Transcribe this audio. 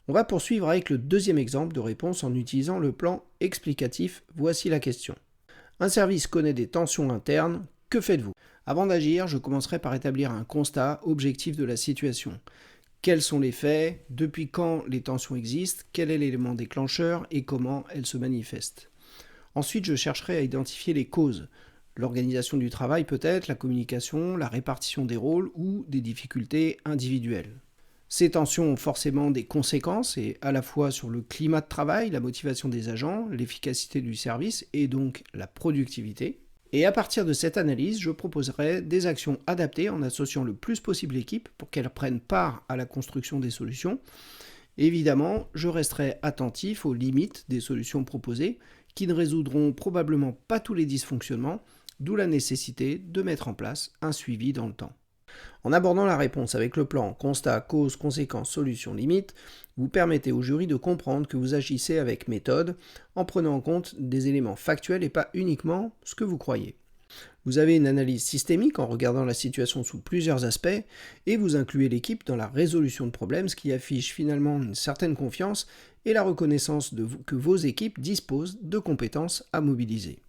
On va poursuivre avec le deuxième exemple de réponse en utilisant le plan explicatif. Voici la question. Un service connaît des tensions internes, que faites-vous? Avant d'agir, je commencerai par établir un constat objectif de la situation. Quels sont les faits? Depuis quand les tensions existent? Quel est l'élément déclencheur et comment elles se manifestent? Ensuite, je chercherai à identifier les causes. L'organisation du travail peut-être, la communication, la répartition des rôles ou des difficultés individuelles. Ces tensions ont forcément des conséquences, et à la fois sur le climat de travail, la motivation des agents, l'efficacité du service et donc la productivité. Et à partir de cette analyse, je proposerai des actions adaptées en associant le plus possible l'équipe pour qu'elle prenne part à la construction des solutions. Évidemment, je resterai attentif aux limites des solutions proposées qui ne résoudront probablement pas tous les dysfonctionnements, d'où la nécessité de mettre en place un suivi dans le temps. En abordant la réponse avec le plan constat, cause, conséquence, solution, limite, vous permettez au jury de comprendre que vous agissez avec méthode, en prenant en compte des éléments factuels et pas uniquement ce que vous croyez. Vous avez une analyse systémique en regardant la situation sous plusieurs aspects, et vous incluez l'équipe dans la résolution de problèmes, ce qui affiche finalement une certaine confiance et la reconnaissance que vos équipes disposent de compétences à mobiliser.